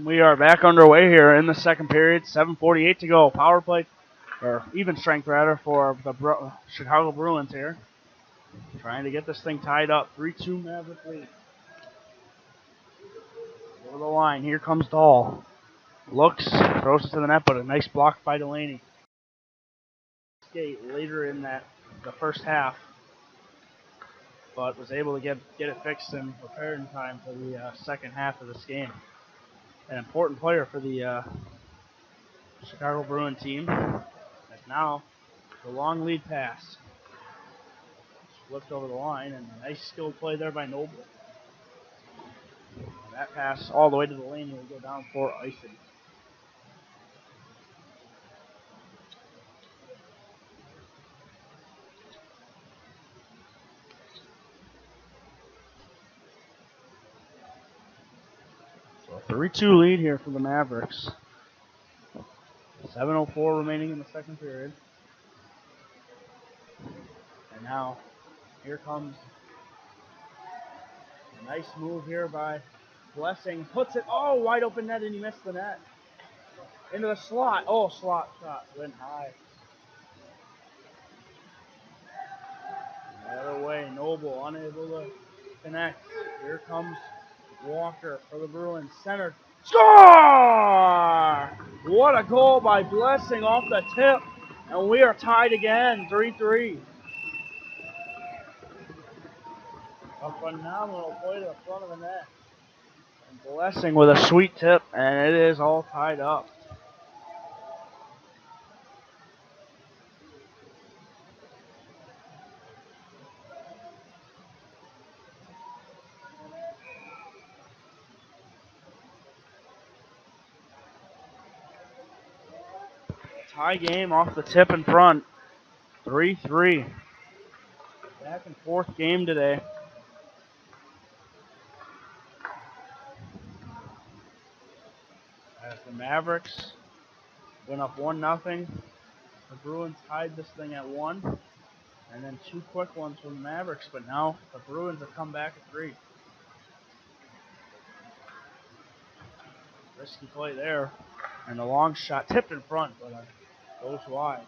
We are back underway here in the second period. 7:48 to go. Power play, or even strength rather, for the Chicago Bruins here. Trying to get this thing tied up. 3-2 Maverick lead. Over the line. Here comes Dahl. Looks, throws it to the net, but a nice block by Delaney. Skate later in the first half, but was able to get it fixed and prepared in time for the second half of this game. An important player for the Chicago Bruin team. As now the long lead pass. Flipped over the line, and a nice skilled play there by Noble. And that pass all the way to the lane will go down for icing. So a 3-2 lead here for the Mavericks. 7:04 remaining in the second period. And now, here comes a nice move here by Blessing. Puts it, wide open net, and he missed the net. Into the slot. Slot shot. Went high. The other way, Noble unable to connect. Here comes Walker for the Bruins. Center. Score! What a goal by Blessing off the tip. And we are tied again, 3-3. A phenomenal play to the front of the net. And Blessing with a sweet tip, and it is all tied up. Tie game off the tip in front. 3-3. Back and forth game today. As the Mavericks went up 1-0. The Bruins tied this thing at 1. And then 2 quick ones from the Mavericks, but now the Bruins have come back at 3. Risky play there. And the long shot tipped in front, but goes wide.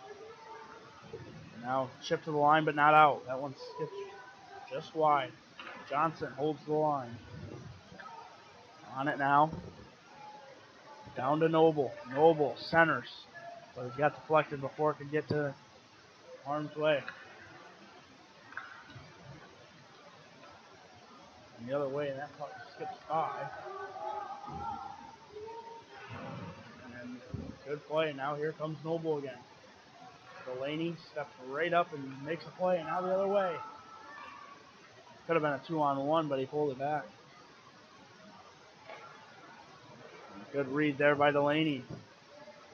And now chipped to the line, but not out. That one skipped just wide. Johnson holds the line. On it now. Down to Noble. Noble centers. But it got deflected before it could get to harm's way. And the other way, and that puck skips by. And good play. Now here comes Noble again. Delaney steps right up and makes a play, and now the other way. Could have been a 2-on-1, but he pulled it back. Good read there by Delaney.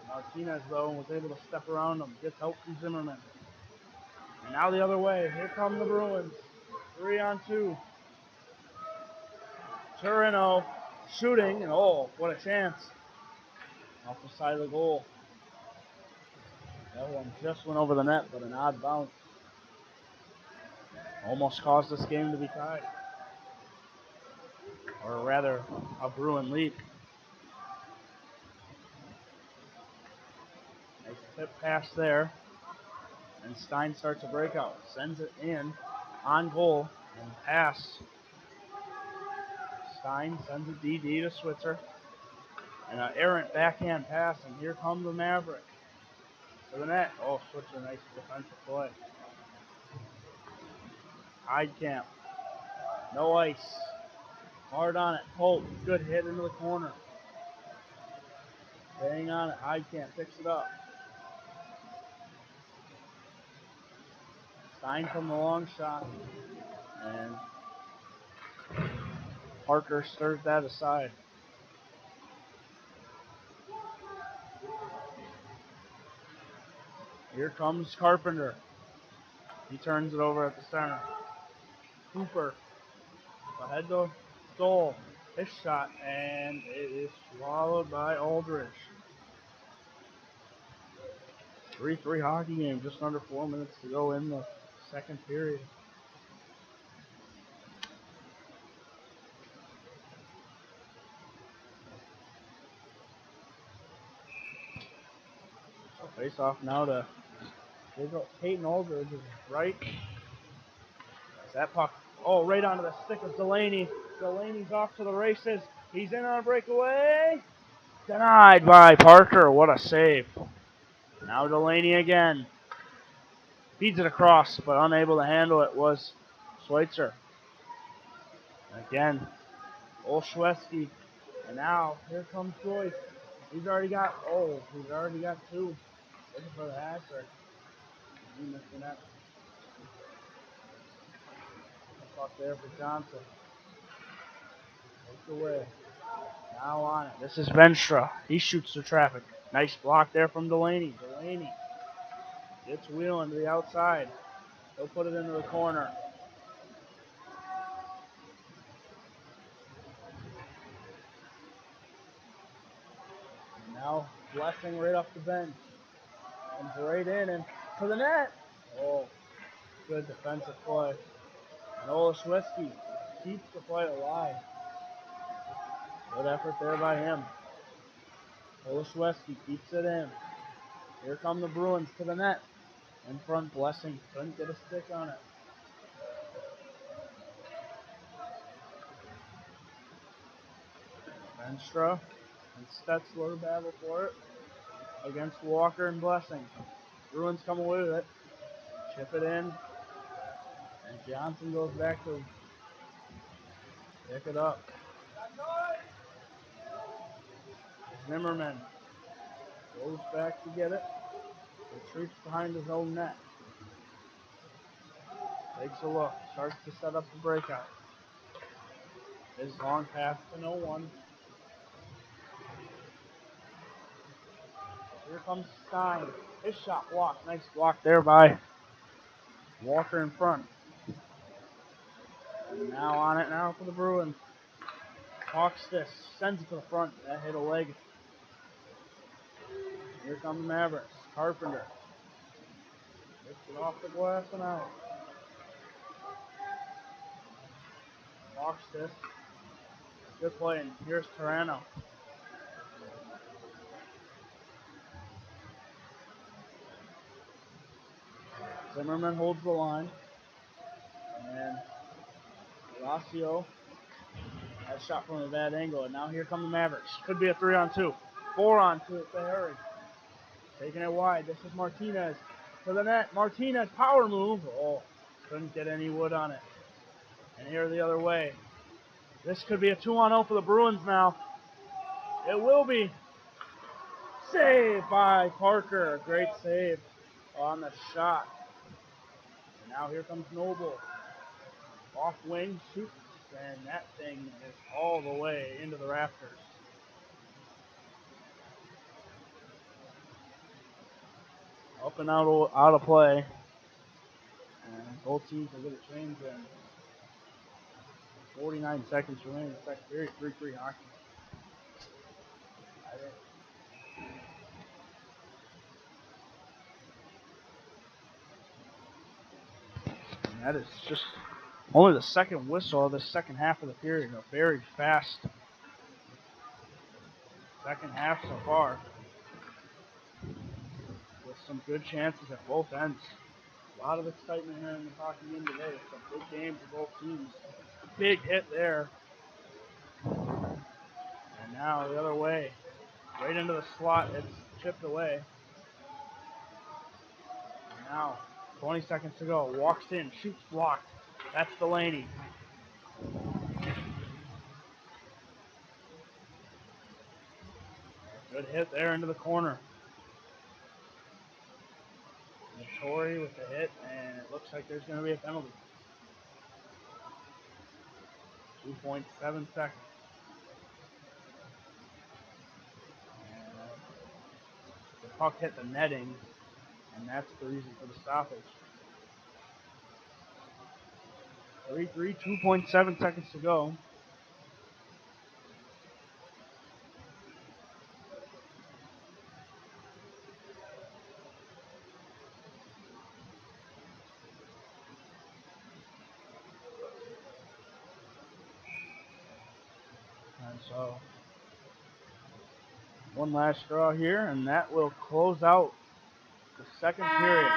Martinez, though, was able to step around him. Gets help from Zimmerman. And now the other way. Here come the Bruins. 3-on-2. Turino shooting, and what a chance. Off the side of the goal. That one just went over the net, but an odd bounce. Almost caused this game to be tied. Or rather, a Bruin lead. Nice tip pass there. And Stein starts a breakout. Sends it in on goal. And pass. Stein sends it DD to Switzer. And an errant backhand pass. And here comes the Maverick. To the net. Switzer, nice defensive play. Heidkamp. No ice. Hard on it. Holt. Good hit into the corner. Staying on it. Heidkamp picks it up. Stein from the long shot. And Parker stirs that aside. Here comes Carpenter. He turns it over at the center. Cooper. Ahead to Stoll. His shot, and it is swallowed by Aldrich. 3-3 hockey game, just under 4 minutes to go in the second period. Face off now to Peyton Aldridge is right. That puck, right onto the stick of Delaney. Delaney's off to the races. He's in on a breakaway. Denied by Parker. What a save. Now Delaney again. Feeds it across, but unable to handle it was Schweitzer. Again, Olszewski. And now, here comes Joyce. He's already got two. Looking for the hat trick. He missed the net. Puck there for Johnson. Takes away. Now on it. This is Venstra. He shoots through traffic. Nice block there from Delaney. Delaney gets wheeling to the outside. He'll put it into the corner. And now Blessing right off the bench. Comes right in and to the net. Good defensive play. And Olszewski keeps the play alive. Good effort there by him. Olszewski keeps it in. Here come the Bruins to the net. In front, Blessing couldn't get a stick on it. Venstra and Stetzler battle for it against Walker and Blessing. Bruins come away with it. Chip it in. And Johnson goes back to pick it up. Zimmerman goes back to get it. Retreats behind his own net. Takes a look. Starts to set up the breakout. His long pass to no one. Here comes Stein. His shot blocked. Nice block there by Walker in front. And now on it now for the Bruins. Hawks this. Sends it to the front. That hit a leg. Here come the Mavericks. Carpenter. Gets it off the glass and out. Hawks this. Good play. And here's Torano. Zimmerman holds the line. And Lacio has shot from a bad angle. And now here come the Mavericks. Could be a 3-on-2. 4-on-2 if they hurry. Taking it wide. This is Martinez to the net. Martinez, power move. Couldn't get any wood on it. And here the other way. This could be a 2-on-0 for the Bruins now. It will be. Saved by Parker. A great save on the shot. And now here comes Noble. Off wing, shoots, and that thing is all the way into the rafters. Up and out of play. And both teams will get a change in. 49 seconds remaining in the second period. 3-3 hockey. And that is just only the second whistle of the second half of the period. A very fast second half so far. With some good chances at both ends. A lot of excitement here in the hockey game today. Some big games for both teams. Big hit there. And now the other way. Right into the slot. It's chipped away. And now 20 seconds to go. Walks in. Shoots blocked. That's Delaney. Good hit there into the corner. Torrey with the hit, and it looks like there's going to be a penalty. 2.7 seconds. And the puck hit the netting, and that's the reason for the stoppage. 3-3, 2.7 seconds to go. And so, one last straw here, and that will close out The second period.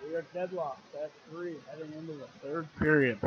We are deadlocked at 3 heading into the third period.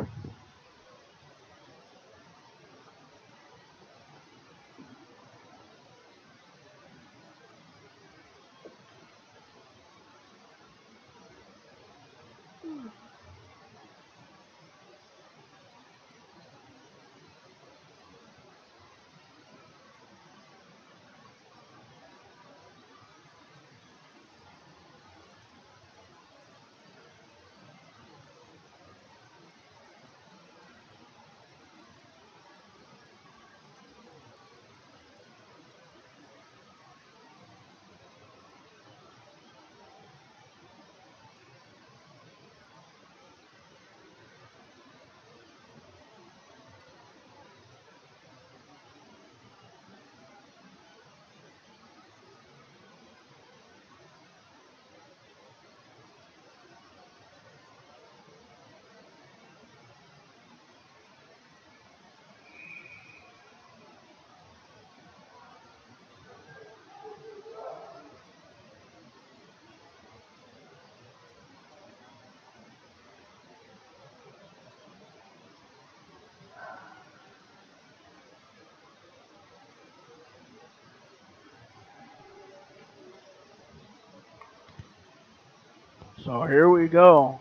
So here we go.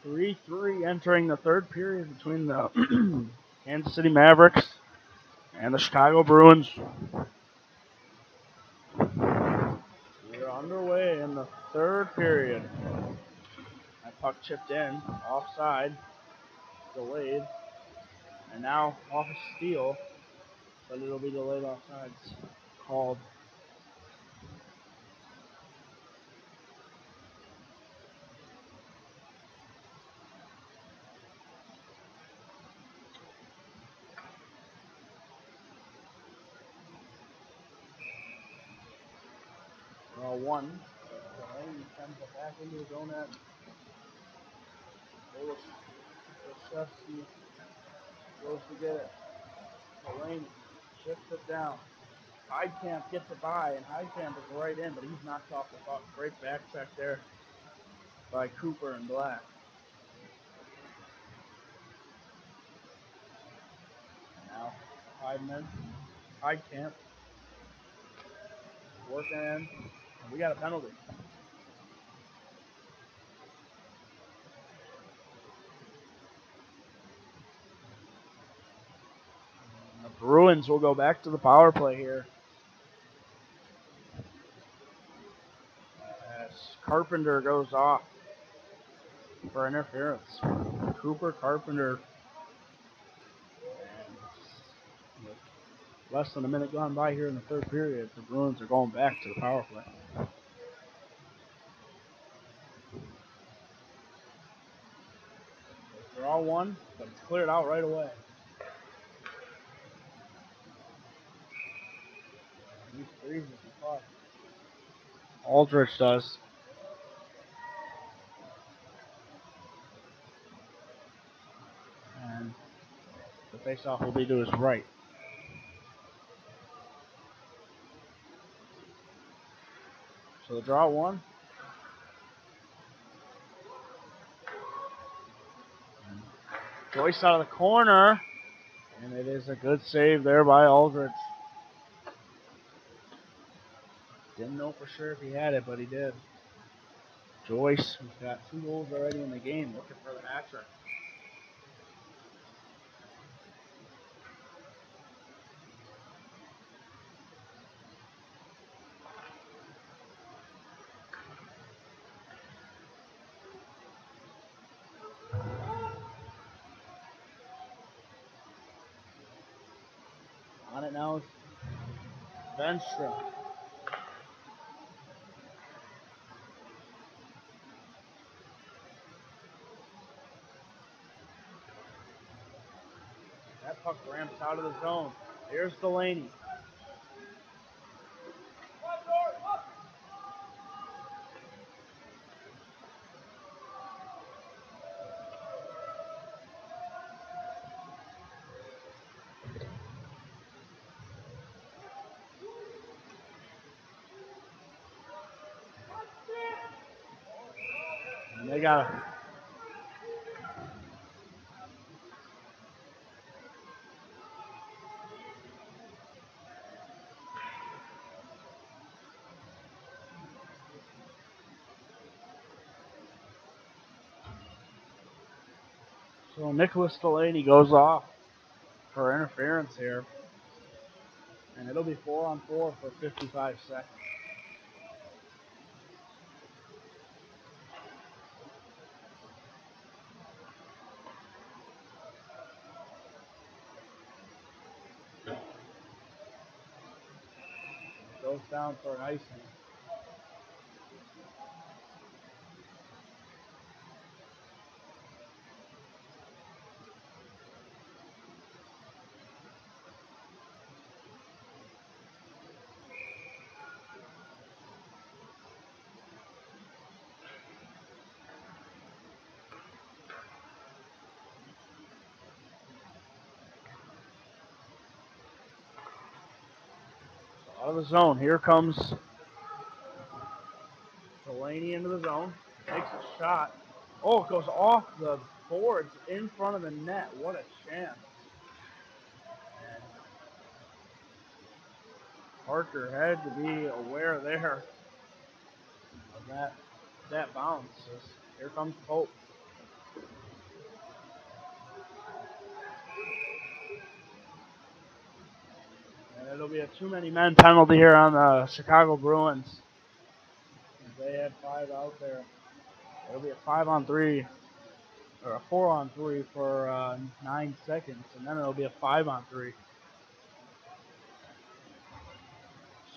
3-3 entering the third period between the Kansas City Mavericks and the Chicago Bruins. We're underway in the third period. That puck chipped in, offside, delayed, and now off a steal, but it'll be delayed offsides called. One. Delaney sends it back into his own end. Olszewski goes to get it. Delaney shifts it down. Heidkamp gets it by, and Heidkamp is right in, but he's knocked off the puck. Great back check there by Cooper and Black. Now, Heidkamp working in, and we got a penalty. The Bruins will go back to the power play here. As Carpenter goes off for interference. Cooper, Carpenter, and with less than a minute gone by here in the third period, the Bruins are going back to the power play. They're all one, but it's cleared out right away. He freezes the puck. Aldrich does. And the faceoff will be to his right. So the draw one. Joyce out of the corner. And it is a good save there by Aldrich. Didn't know for sure if he had it, but he did. Joyce, who's got 2 goals already in the game, looking for the hat trick. On it now is Venstrom. That puck ramps out of the zone. Here's Delaney. And they got so Nicholas Delaney goes off for interference here. And it'll be 4-on-4 for 55 seconds. Goes down for an icing. Out of the zone. Here comes Delaney into the zone. Takes a shot. Oh, it goes off the boards in front of the net. What a chance. And Parker had to be aware there of that bounce. Here comes Pope. And it'll be a too many men penalty here on the Chicago Bruins. They had 5 out there. It'll be a 5-on-3 or a 4-on-3 for 9 seconds, and then it'll be a 5-on-3.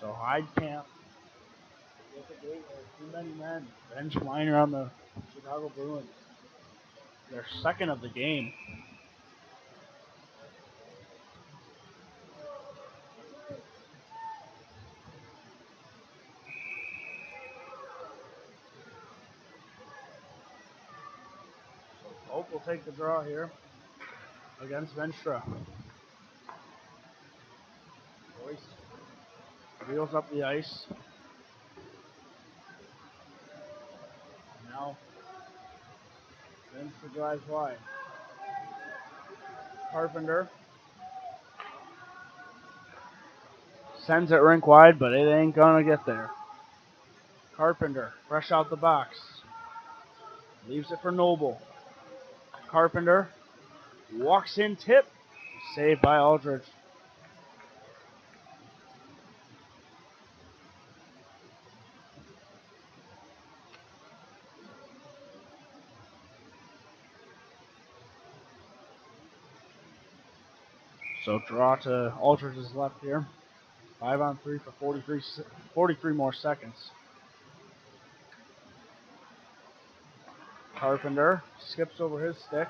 So Hyde can't get the gate. Too many men. Bench minor on the Chicago Bruins. They're second of the game. Oak will take the draw here against Venstra. Royce wheels up the ice. Now Venstra drives wide. Carpenter sends it rink wide, but it ain't gonna get there. Carpenter, fresh out the box. Leaves it for Noble. Carpenter walks in, tip. Saved by Aldridge. So draw to Aldridge's left here. 5-on-3 for 43 more seconds. Carpenter skips over his stick.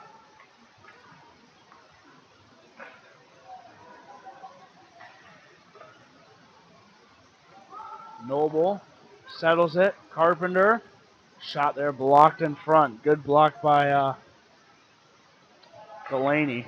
Noble settles it. Carpenter. Shot there blocked in front. Good block by Delaney.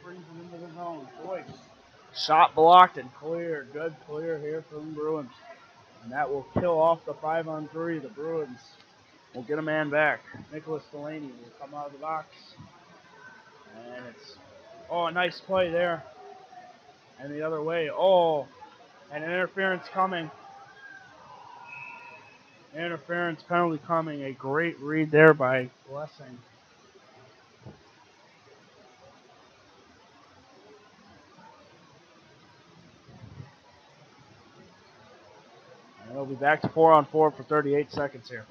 Brings him into the zone. Boyce. Shot blocked and clear. Good clear here from the Bruins. And that will kill off the 5-on-3. The Bruins will get a man back. Nicholas Delaney will come out of the box. And it's, a nice play there. And the other way. And an interference coming. Interference penalty coming. A great read there by Blessing. And it'll be back to 4-on-4 for 38 seconds here.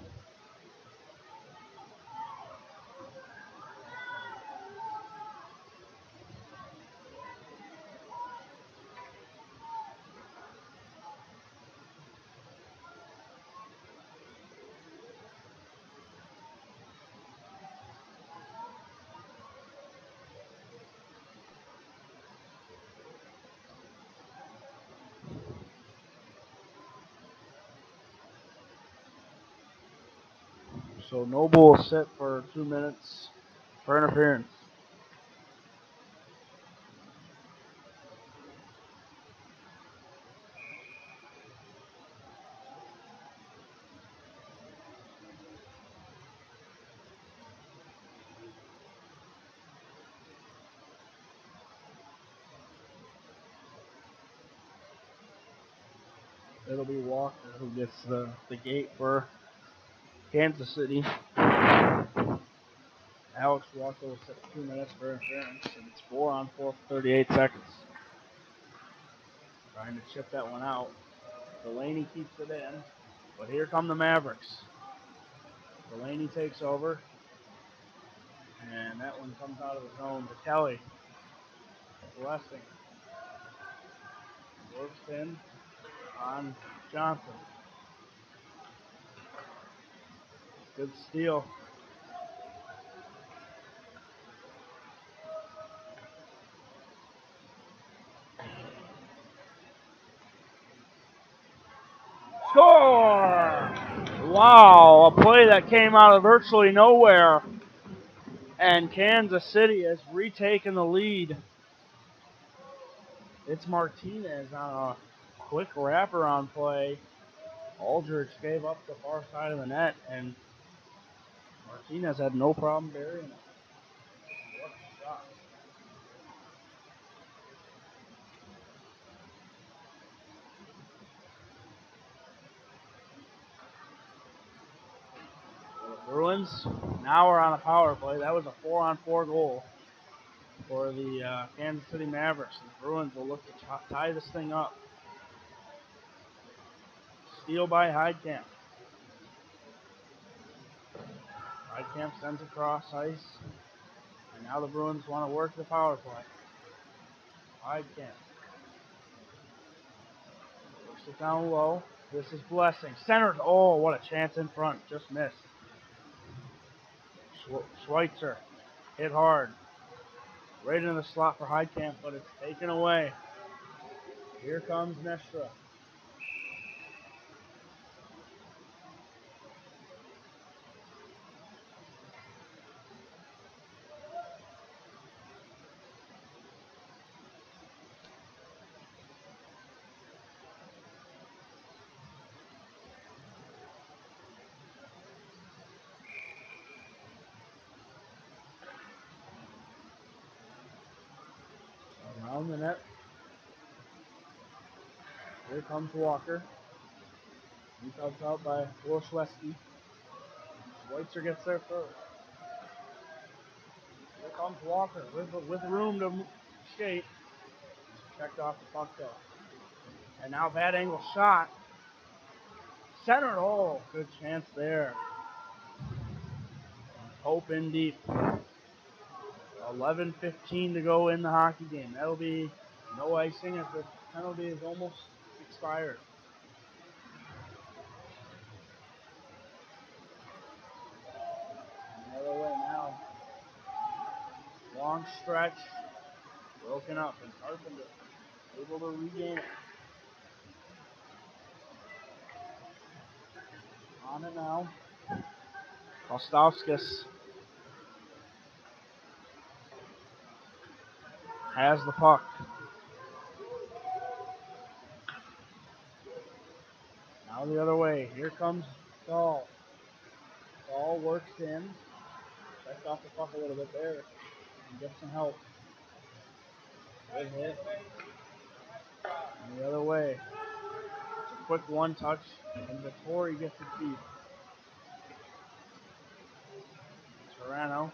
So Noble will sit for 2 minutes for interference. It'll be Walker who gets the gate for Kansas City. Alex Walker will sit 2 minutes for interference, and it's 4-on-4 for 38 seconds. Trying to chip that one out. Delaney keeps it in, but here come the Mavericks. Delaney takes over, and that one comes out of the zone to Kelly. Blessing works in on Johnson. Good steal. Score! Wow, a play that came out of virtually nowhere. And Kansas City has retaken the lead. It's Martinez on a quick wraparound play. Aldridge gave up the far side of the net, and Martinez had no problem burying it. What a shot. The Bruins now are on a power play. That was a 4-on-4 goal for the Kansas City Mavericks. The Bruins will look to tie this thing up. Steal by Heidkamp. Heidkamp sends across ice. And now the Bruins want to work the power play. Heidkamp works it down low. This is Blessing. Centered. Oh, what a chance in front. Just missed. Schweitzer hit hard. Right in the slot for Heidkamp, but it's taken away. Here comes Nestra. Around the net. Here comes Walker. He comes out by Wojciechowski. Schweitzer gets there first. Here comes Walker with room to skate. Checked off the puck though. And now bad angle shot. Centered. Oh, good chance there. Hope in deep. 11:15 to go in the hockey game. That'll be no icing as the penalty is almost expired. Another way now. Long stretch. Broken up, and Carpenter able to regain it. On it now. Kostovskis has the puck. Now the other way. Here comes Dahl. Dahl works in. Checks off the puck a little bit there. And gets some help. Good hit. And the other way. It's a quick one touch. And Vittori gets it deep. Serrano.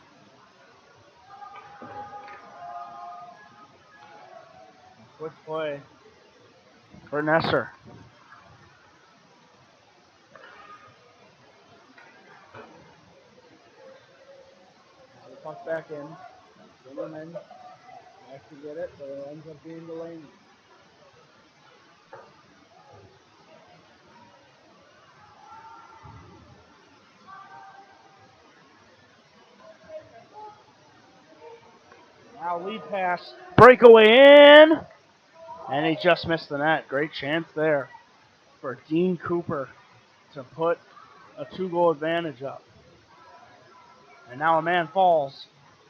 Quick play for Nesser. Now the puck back in. Zimmerman has to get it, but it ends up being Delaney. Now lead pass. Breakaway in. And he just missed the net. Great chance there for Dean Cooper to put a 2-goal advantage up. And now a man falls.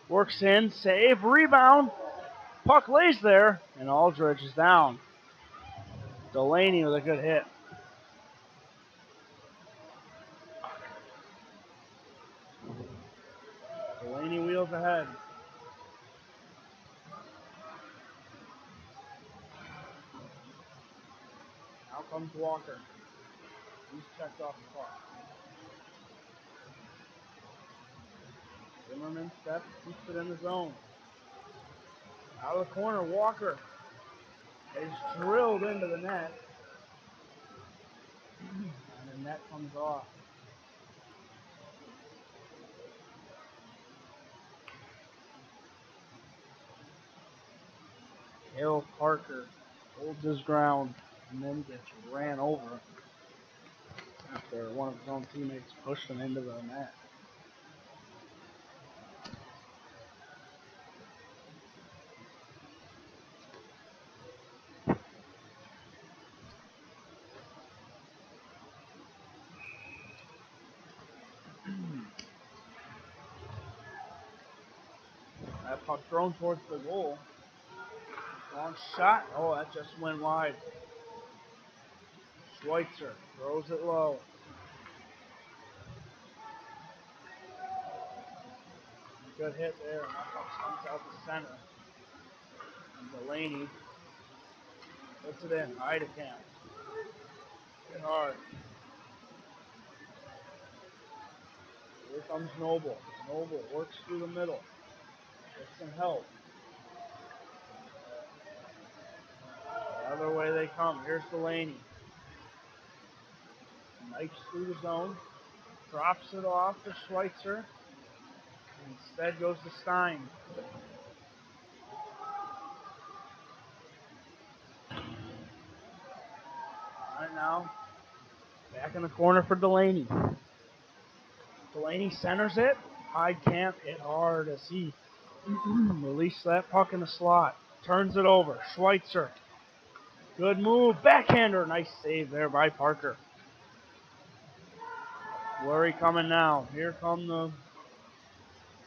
Works in, save, rebound. Puck lays there, and Aldridge is down. Delaney with a good hit. Delaney wheels ahead. Now comes Walker. He's checked off the puck. Zimmerman steps, keeps it in the zone. Out of the corner, Walker is drilled into the net. And the net comes off. Harold Parker holds his ground and then gets ran over after one of his own teammates pushed him into the net. That puck thrown towards the goal. Long shot. Oh, that just went wide. Schweitzer throws it low. Good hit there. And that puck comes out the center. And Delaney puts it in. Heidekamp. Get hard. Here comes Noble. Noble works through the middle. Gets some help. The other way they come. Here's Delaney. Knifes through the zone. Drops it off to Schweitzer. Instead goes to Stein. Right now, back in the corner for Delaney. Delaney centers it. Heidekamp hit hard as he released that puck in the slot. Turns it over. Schweitzer. Good move. Backhander. Nice save there by Parker. Flurry coming now. Here come the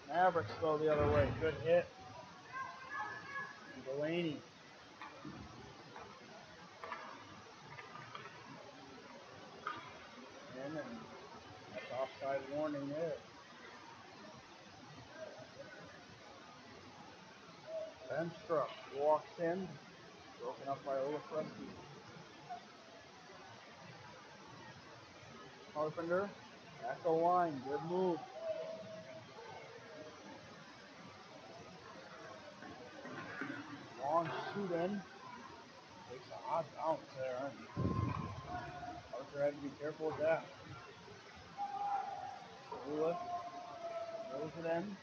Mavericks go the other way. Good hit. Delaney. And that's offside warning there. Benstrup walks in. Broken up by Olafreski. Carpenter. At the line. Good move. Long shoot in. Takes a hot bounce there. Parker had to be careful with that. Lula throws it in.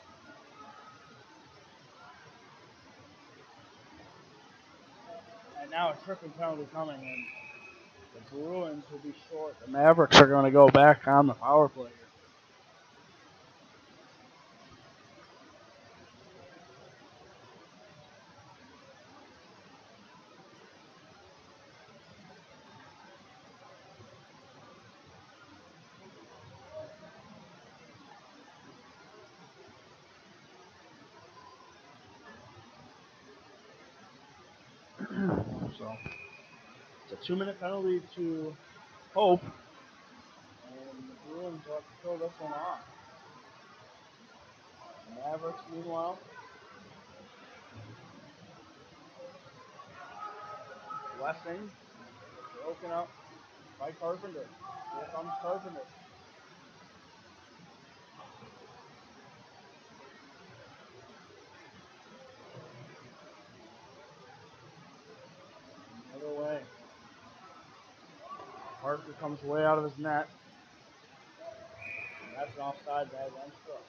And now a tripping penalty coming in. The Bruins will be short. The Mavericks are going to go back on the power play here. So it's a 2-minute penalty to Hope. And the Bruins will have to throw this one off. The Mavericks, meanwhile, Blessing, broken up by Carpenter. Here comes Carpenter. Another way. Parker comes way out of his net. And that's an offside by Benstrup.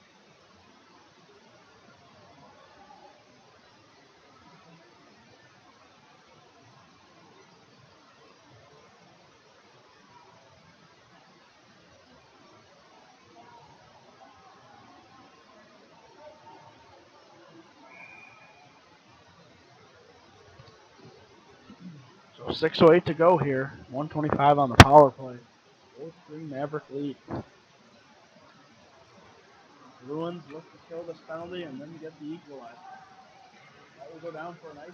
So 6:08 to go here. 125 on the power play. 4-3 Maverick lead. Bruins look to kill this penalty and then get the equalizer. That will go down for an ice.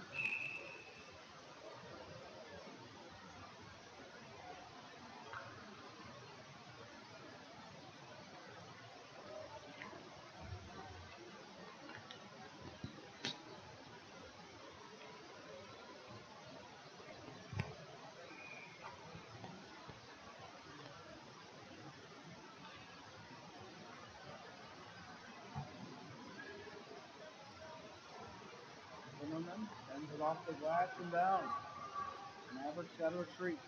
Zimmerman sends it off the glass and down. Mavericks got to retreat.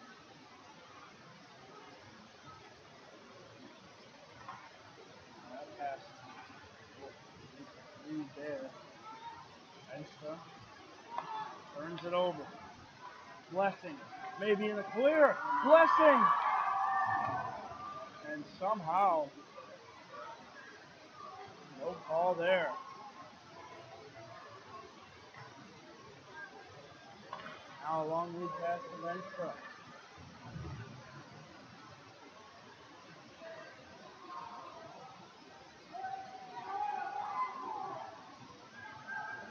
That pass. Lead there. Extra. Turns it over. Blessing. Maybe in the clear. Blessing. And somehow, no call there. Now a long lead pass to Lenstra.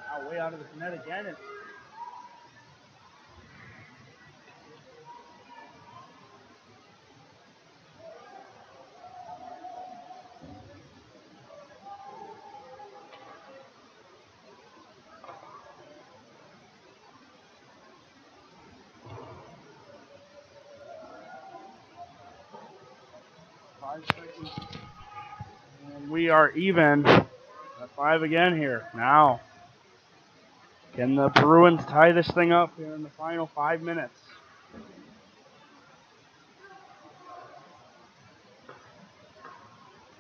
Now way out of the net again. It's five seconds. And we are even at 5 again here. Now, can the Bruins tie this thing up here in the final 5 minutes?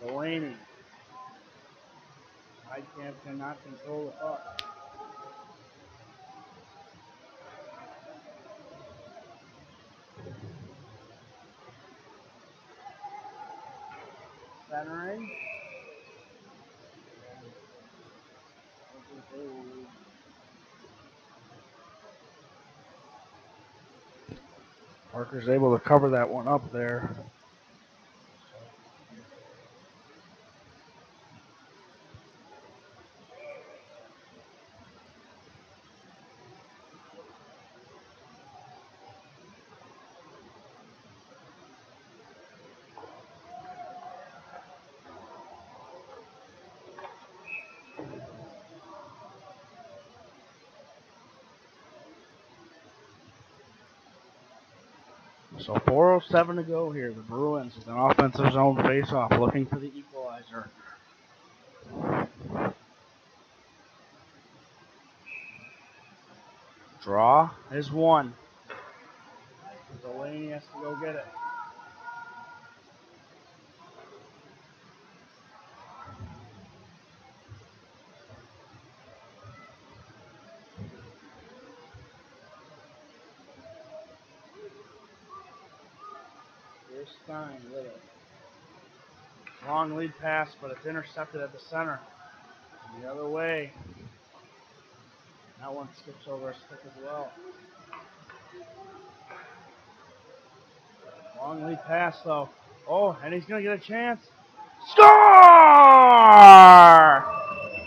Delaney. Heidkamp cannot control the puck. Centering. Parker's able to cover that one up there. So 4:07 to go here. The Bruins with an offensive zone faceoff looking for the equalizer. Draw is one. Delaney has to go get it. Here's Stein with it. Long lead pass, but it's intercepted at the center. The other way. That one skips over a stick as well. Long lead pass though. Oh, and he's going to get a chance. Score!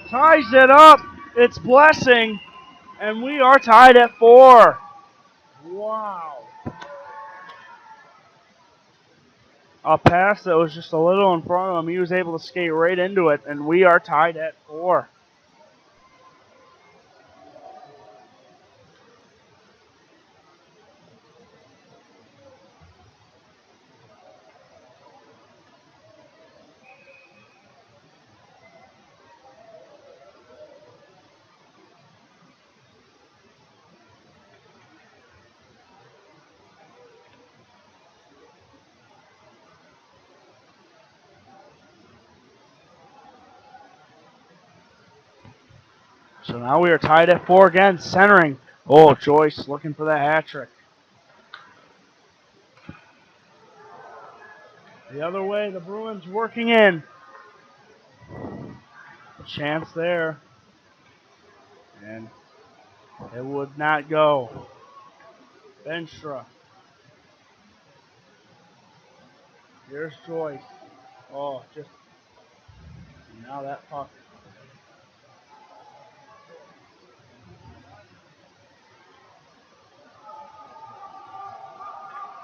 Ties it up. It's Blessing. And we are tied at 4. Wow. A pass that was just a little in front of him. He was able to skate right into it, and we are tied at 4. So now we are tied at 4 again, centering. Oh, Joyce looking for the hat trick. The other way, the Bruins working in. Chance there. And it would not go. Benstra. Here's Joyce. Oh, just Now that puck.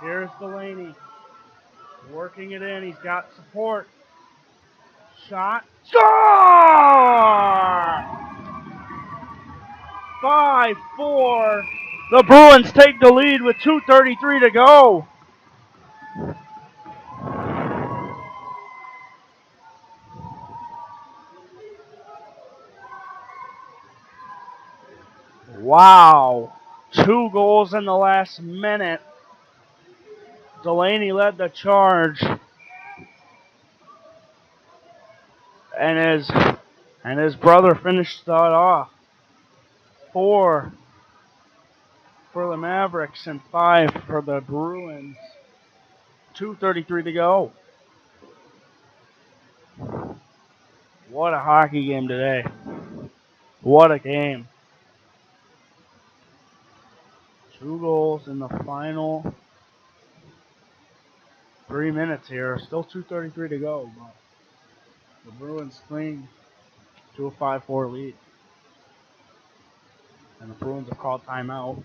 Here's Delaney. Working it in. He's got support. Shot. Score! 5-4. The Bruins take the lead with 2:33 to go. Wow. 2 goals in the last minute. Delaney led the charge. And his brother finished that off. 4 for the Mavericks and 5 for the Bruins. 2:33 to go. What a hockey game today. What a game. 2 goals in the final 3 minutes here. Still 2:33 to go. But the Bruins cling to a 5-4 lead. And the Bruins have called timeout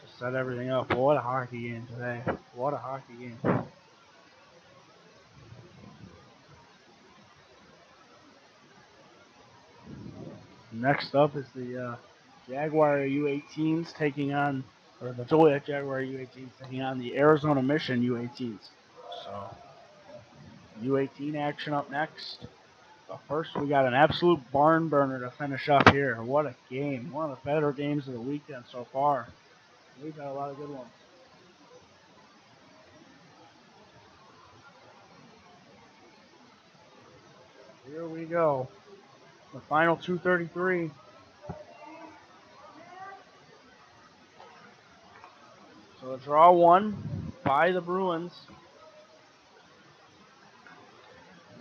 to set everything up. What a hockey game today. What a hockey game. Next up is the Jaguar U18s taking on, or the Joliet Jaguar U18s taking on the Arizona Mission U18s. So, U18 action up next. But first, we got an absolute barn burner to finish up here. What a game. One of the better games of the weekend so far. We've had a lot of good ones. Here we go. The final 2:33. So a draw 1 by the Bruins.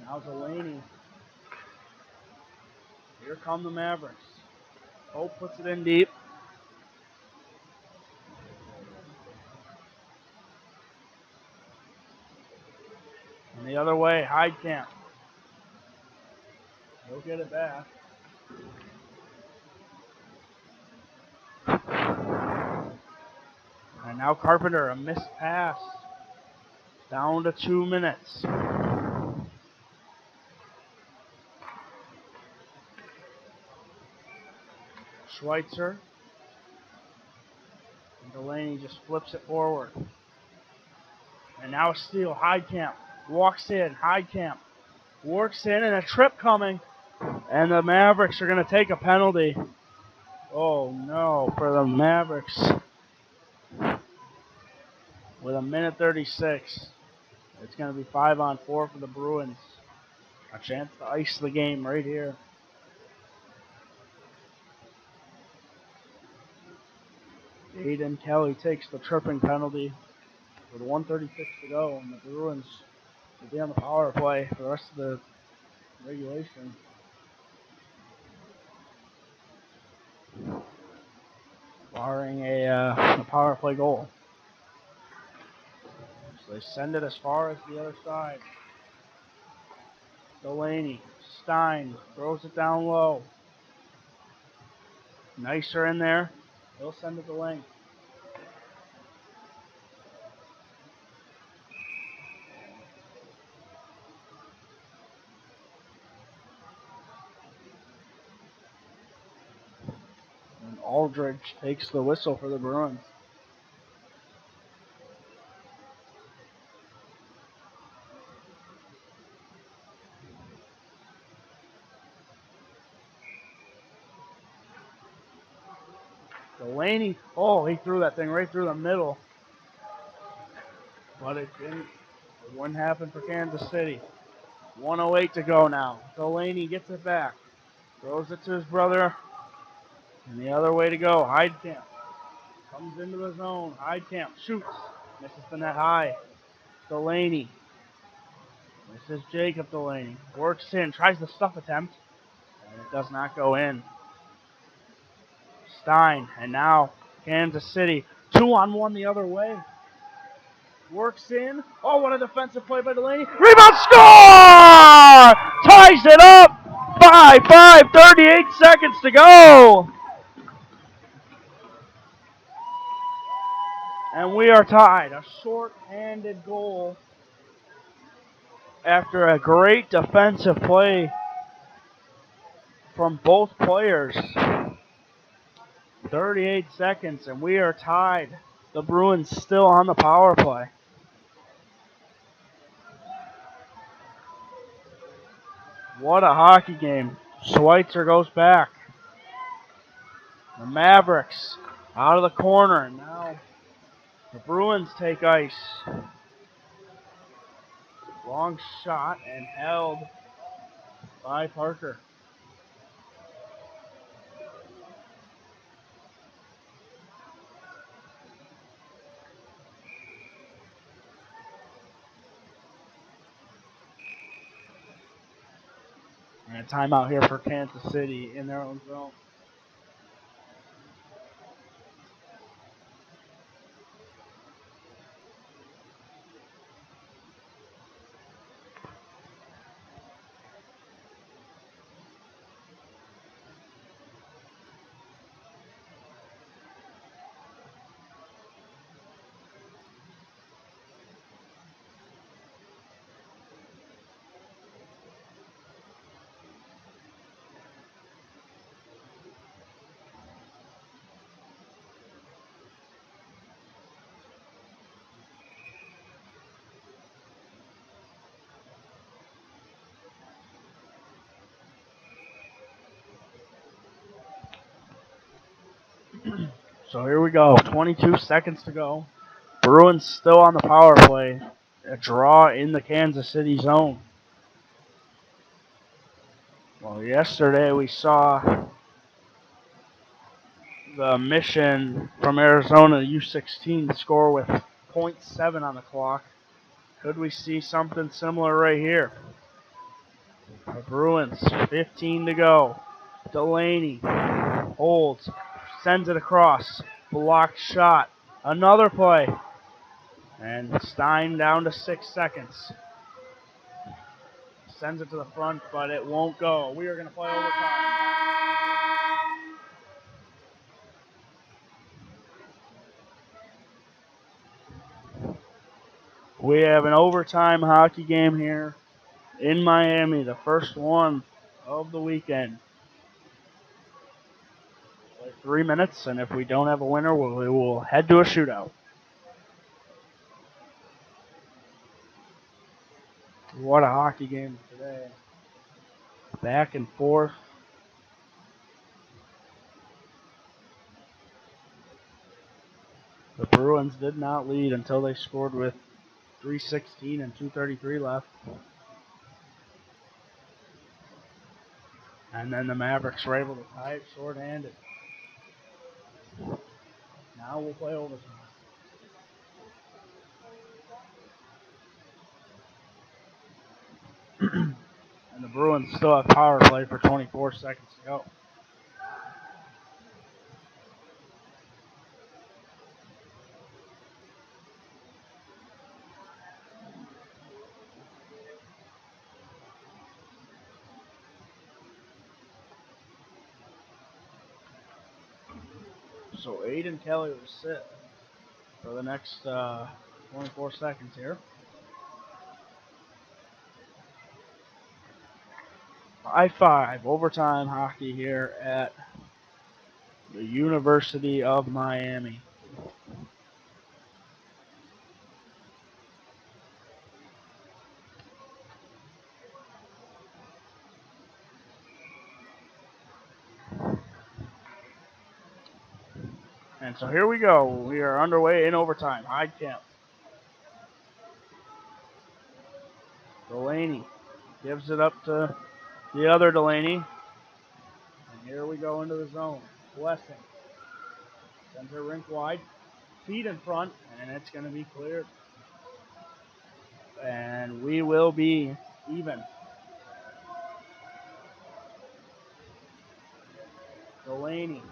Now Delaney. Here come the Mavericks. Hope puts it in deep. And the other way, Heidkamp. He'll get it back. And now Carpenter, a missed pass. Down to 2 minutes. Schweitzer. And Delaney just flips it forward. And now a steal. Heidkamp walks in. Heidkamp works in, and a trip coming. And the Mavericks are going to take a penalty. Oh no, for the Mavericks. With 1:36. It's going to be 5-on-4 for the Bruins. A chance to ice the game right here. Aiden Kelly takes the tripping penalty with 1:36 to go, and the Bruins will be on the power play for the rest of the regulation. Barring a power play goal. So they send it as far as the other side. Delaney, Stein throws it down low. Nicer in there. He'll send it to length. And Aldridge takes the whistle for the Bruins. Delaney, oh, he threw that thing right through the middle. But it didn't. It wouldn't happen for Kansas City. 1:08 to go now. Delaney gets it back. Throws it to his brother. And the other way to go. Heidkamp comes into the zone. Heidkamp shoots. Misses the net high. Delaney. This is Jacob Delaney. Works in. Tries the stuff attempt. And it does not go in. Stein. And now Kansas City. 2-on-1 the other way. Works in. Oh, what a defensive play by Delaney. Rebound, score! Ties it up. 5-5, 38 seconds to go. And we are tied. A short-handed goal after a great defensive play from both players. 38 seconds, and we are tied. The Bruins still on the power play. What a hockey game. Schweitzer goes back. The Mavericks out of the corner, and now the Bruins take ice. Long shot and held by Parker. And a timeout here for Kansas City in their own zone. So here we go. 22 seconds to go. Bruins still on the power play. A draw in the Kansas City zone. Well, yesterday we saw the Mission from Arizona U16 score with .7 on the clock. Could we see something similar right here? The Bruins, 15 to go. Delaney holds, sends it across. Blocked shot. Another play. And Stein down to 6 seconds. Sends it to the front, but it won't go. We are going to play overtime. We have an overtime hockey game here in Miami, the first one of the weekend. Like 3 minutes, and if we don't have a winner, we will head to a shootout. What a hockey game today. Back and forth. The Bruins did not lead until they scored with 3:16 and 2:33 left. And then the Mavericks were able to tie it short-handed. Now we'll play overtime. And the Bruins still have power play for 24 seconds to go. So Aiden Kelly will sit for the next 24 seconds here. 5-5 overtime hockey here at the University of Miami. And so here we go. We are underway in overtime. Hyde Kemp. Delaney gives it up to the other Delaney. And here we go into the zone. Blessing. Sends her rink wide. Feet in front. And it's going to be cleared. And we will be even. Delaney.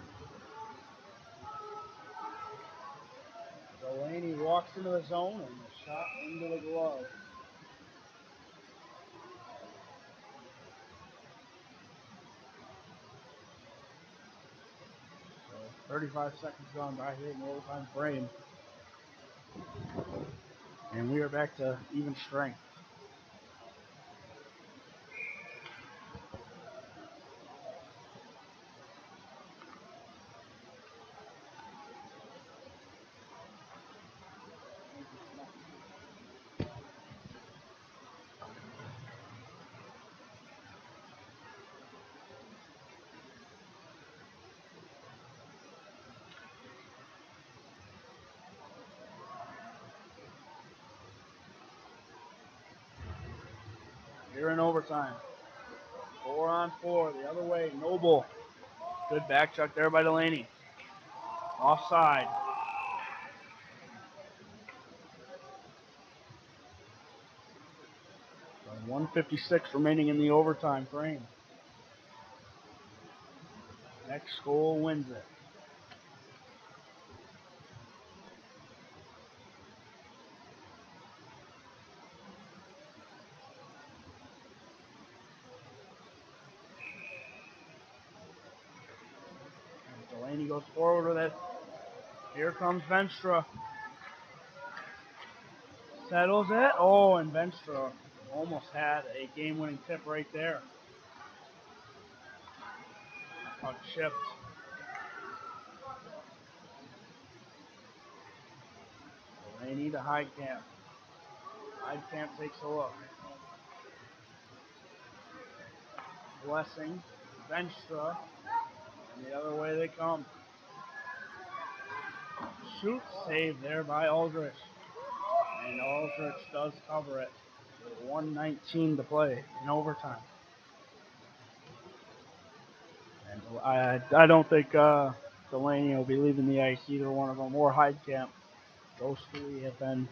Delaney walks walks into the zone and the shot into the glove. So 35 seconds gone by here in the overtime frame. And we are back to even strength. Here in overtime. 4-on-4, the other way, Noble. Good back check there by Delaney. Offside. 1:56 remaining in the overtime frame. Next goal wins it. And Delaney goes forward with it. Here comes Venstra. Settles it. Oh, and Venstra almost had a game-winning tip right there. Puck chipped. Delaney to Heidkamp. Heidkamp takes a look. Blessing. Venstra. And the other way they come. Shoot save there by Aldrich. And Aldrich does cover it. With 1:19 to play in overtime. And I don't think Delaney will be leaving the ice, either one of them, or Heidkamp. Those three have been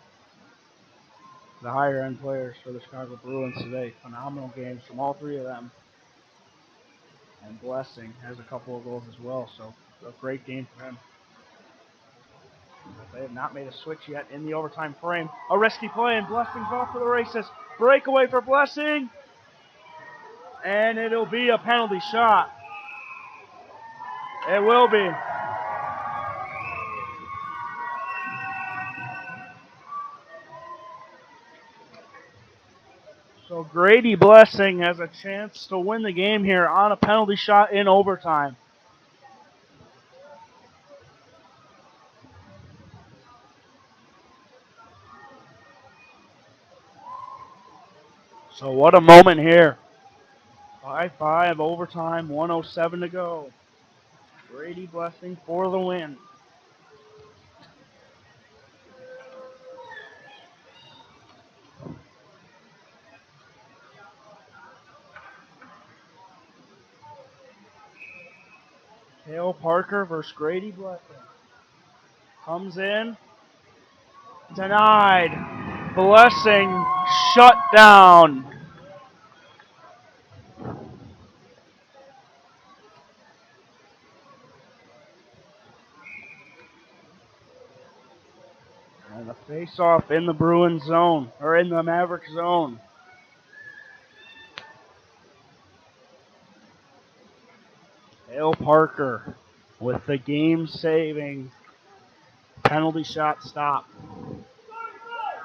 the higher end players for the Chicago Bruins today. Phenomenal games from all three of them. And Blessing has a couple of goals as well, so a great game for him. They have not made a switch yet in the overtime frame. A risky play, and Blessing's off for the races. Breakaway for Blessing. And it'll be a penalty shot. It will be. So Grady Blessing has a chance to win the game here on a penalty shot in overtime. So what a moment here. 5-5 overtime, 1:07 to go. Grady Blessing for the win. Cale Parker versus Grady Blessing. Comes in. Denied. Blessing shut down. And the face-off in the Bruins zone, or in the Maverick zone. Cale Parker with the game-saving penalty shot stop.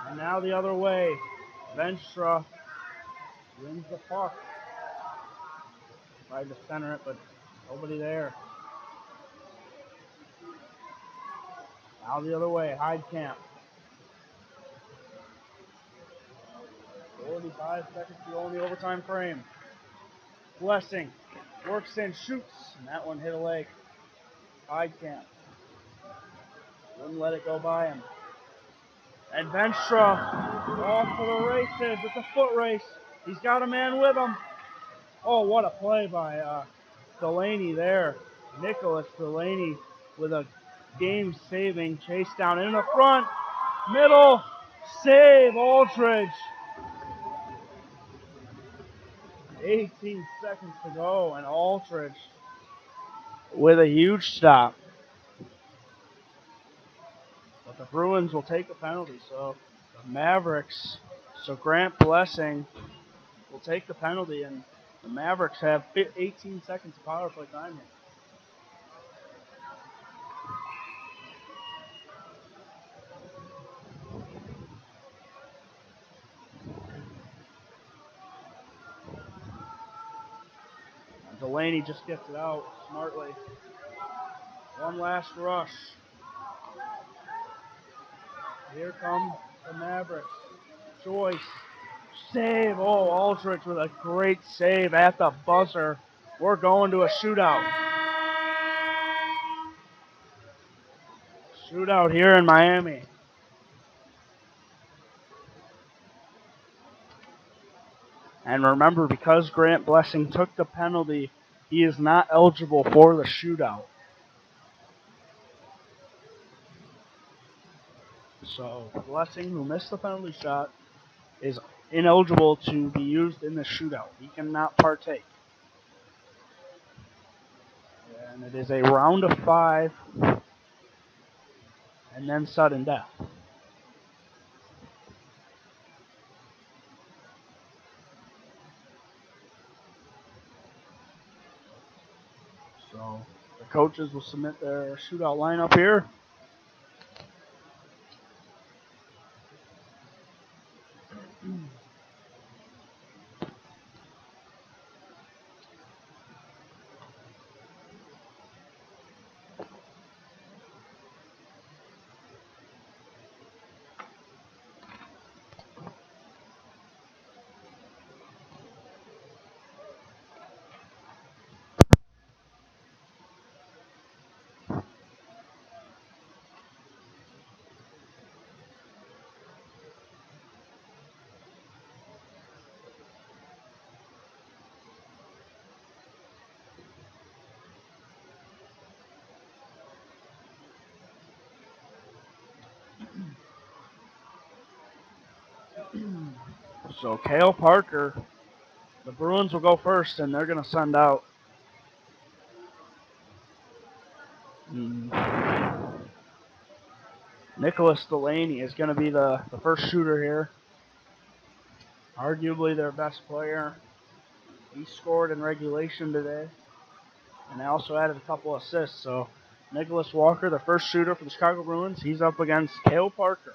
And now the other way. Venstra wins the puck. Tried to center it, but nobody there. Now the other way. Heidkamp. 45 seconds to go in the overtime frame. Blessing works in, shoots, and that one hit a leg. Heidkamp wouldn't let it go by him. And Venstra off for the races. It's a foot race. He's got a man with him. Oh, what a play by Delaney there. Nicholas Delaney with a game-saving chase down in the front. Middle. Save Aldridge. 18 seconds to go, and Aldridge with a huge stop. The But the Bruins will take a penalty, so the Mavericks, so Grant Blessing will take the penalty, and the Mavericks have 18 seconds of power play time here. And Delaney just gets it out smartly. One last rush. Here come the Mavericks. Joyce. Save. Oh, Aldrich with a great save at the buzzer. We're going to a shootout. Shootout here in Miami. And remember, because Grant Blessing took the penalty, he is not eligible for the shootout. So Blessing, who missed the penalty shot, is ineligible to be used in the shootout. He cannot partake. And it is a round of 5 and then sudden death. So the coaches will submit their shootout lineup here. So Cale Parker, the Bruins will go first, and they're going to send out Nicholas Delaney is going to be the first shooter here. Arguably their best player. He scored in regulation today, and they also added a couple assists. So Nicholas Walker, the first shooter for the Chicago Bruins, he's up against Cale Parker.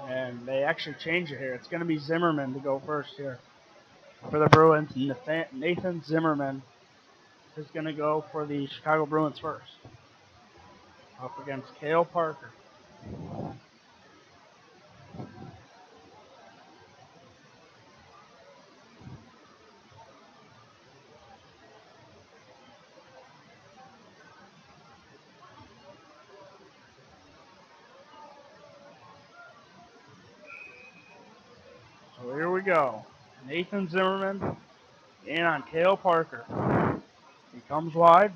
And they actually change it here. It's going to be Zimmerman to go first here for the Bruins. Nathan Zimmerman is going to go for the Chicago Bruins first, up against Cale Parker. So here we go. Nathan Zimmerman in on Cale Parker. He comes wide,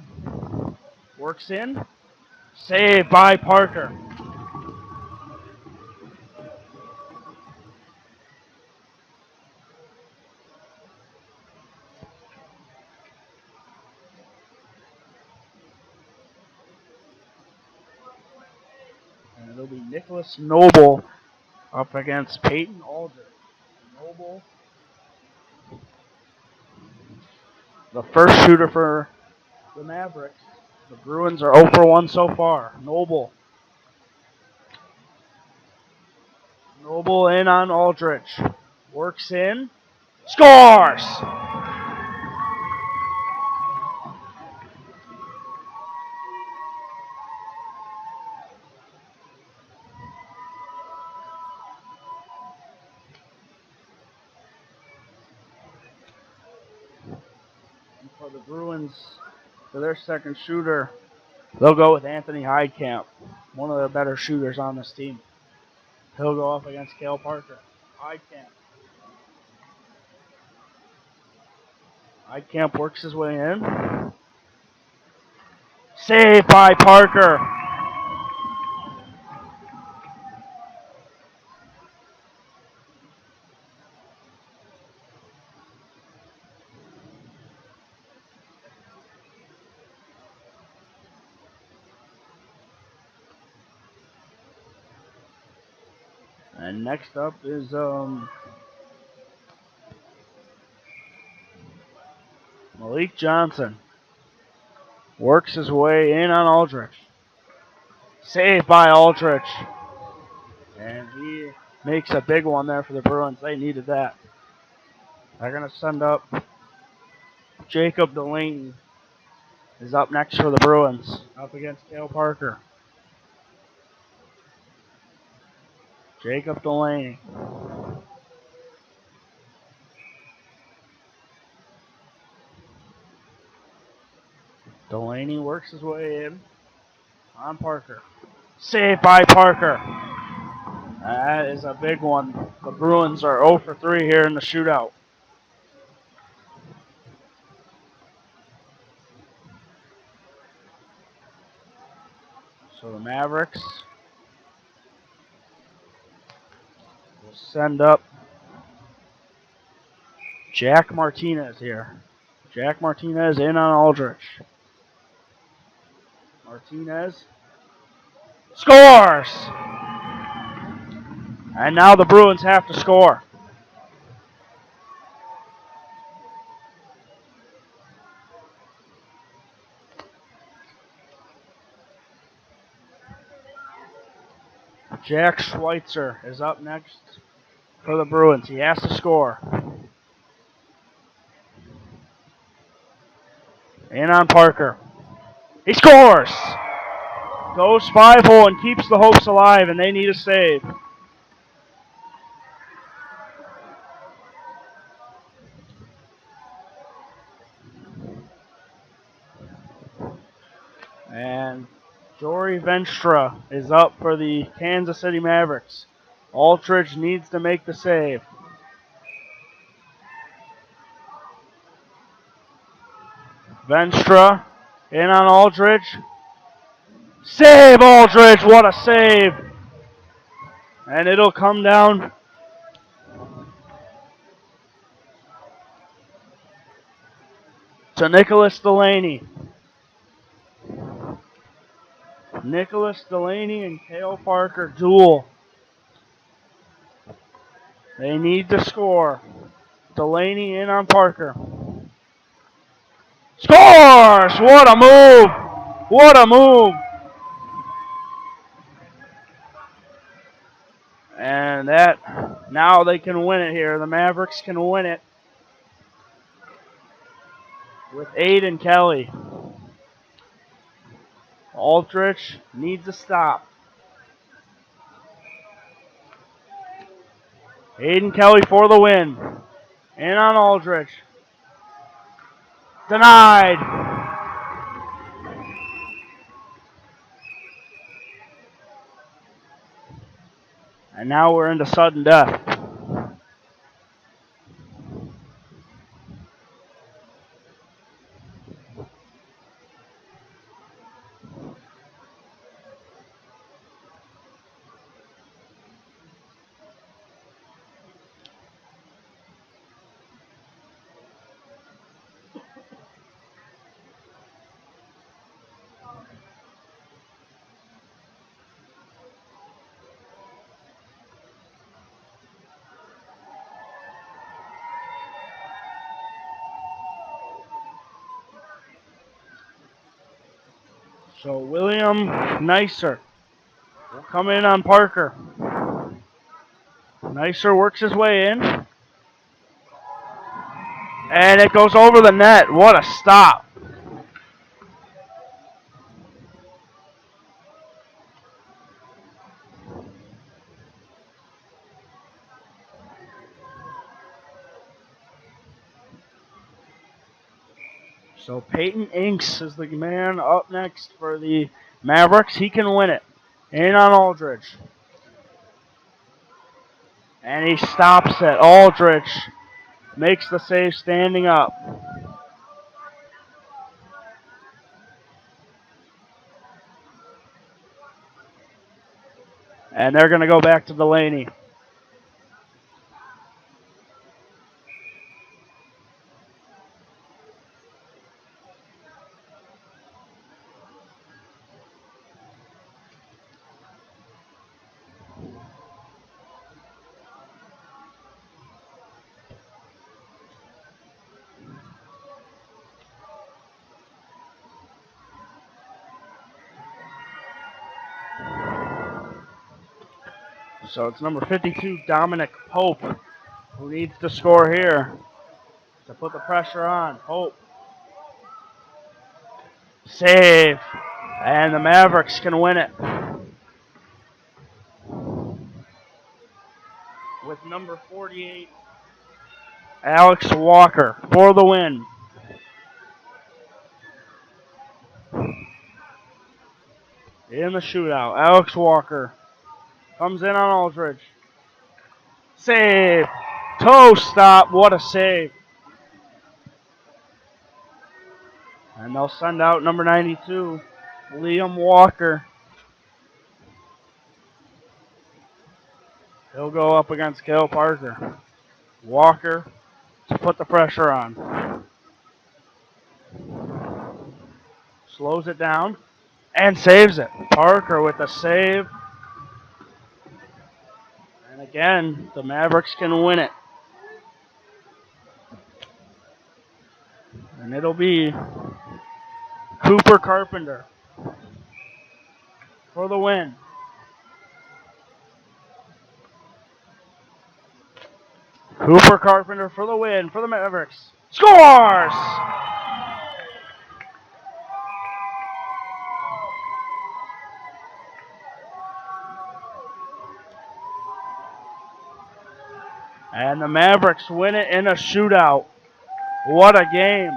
works in, saved by Parker. And it'll be Nicholas Noble up against Peyton Aldrich. Noble, the first shooter for the Mavericks. The Bruins are 0 for 1 so far. Noble in on Aldrich. Works in. Scores! And for the Bruins, for their second shooter, they'll go with Anthony Heidkamp, one of the better shooters on this team. He'll go up against Cale Parker. Heidkamp works his way in. Saved by Parker. And next up is Malik Johnson. Works his way in on Aldrich. Saved by Aldrich. And he makes a big one there for the Bruins. They needed that. They're going to send up Jacob Delaney. Is up next for the Bruins. Up against Cale Parker. Jacob Delaney. Delaney works his way in on Parker. Saved by Parker. That is a big one. The Bruins are 0 for 3 here in the shootout. So the Mavericks will send up Jack Martinez here. Jack Martinez in on Aldrich. Martinez scores! And now the Bruins have to score. Jack Schweitzer is up next for the Bruins. He has to score. In on Parker. He scores! Goes 5-hole and keeps the hopes alive, and they need a save. And Jory Venstra is up for the Kansas City Mavericks. Aldridge needs to make the save. Venstra in on Aldridge. Save Aldridge! What a save! And it'll come down to Nicholas Delaney. Nicholas Delaney and Cale Parker duel. They need to score. Delaney in on Parker. Scores! What a move! What a move! And that, now they can win it here. The Mavericks can win it with Aiden Kelly. Aldrich needs a stop. Aiden Kelly for the win. In on Aldrich. Denied. And now we're into sudden death. So William Nicer will come in on Parker. Nicer works his way in. And it goes over the net. What a stop. So Peyton Inks is the man up next for the Mavericks. He can win it. In on Aldridge. And he stops it. Aldridge makes the save standing up. And they're going to go back to Delaney. So it's number 52, Dominic Pope, who needs to score here to put the pressure on. Pope. Save. And the Mavericks can win it. With number 48, Alex Walker for the win. In the shootout, Alex Walker comes in on Aldridge. Save. Toe stop. What a save. And they'll send out number 92, Liam Walker. He'll go up against Cale Parker. Walker to put the pressure on. Slows it down and saves it. Parker with the save. And again, the Mavericks can win it. And it'll be Cooper Carpenter for the win. Cooper Carpenter for the win for the Mavericks. Scores! And the Mavericks win it in a shootout. What a game.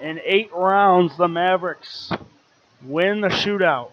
In 8 rounds, the Mavericks win the shootout.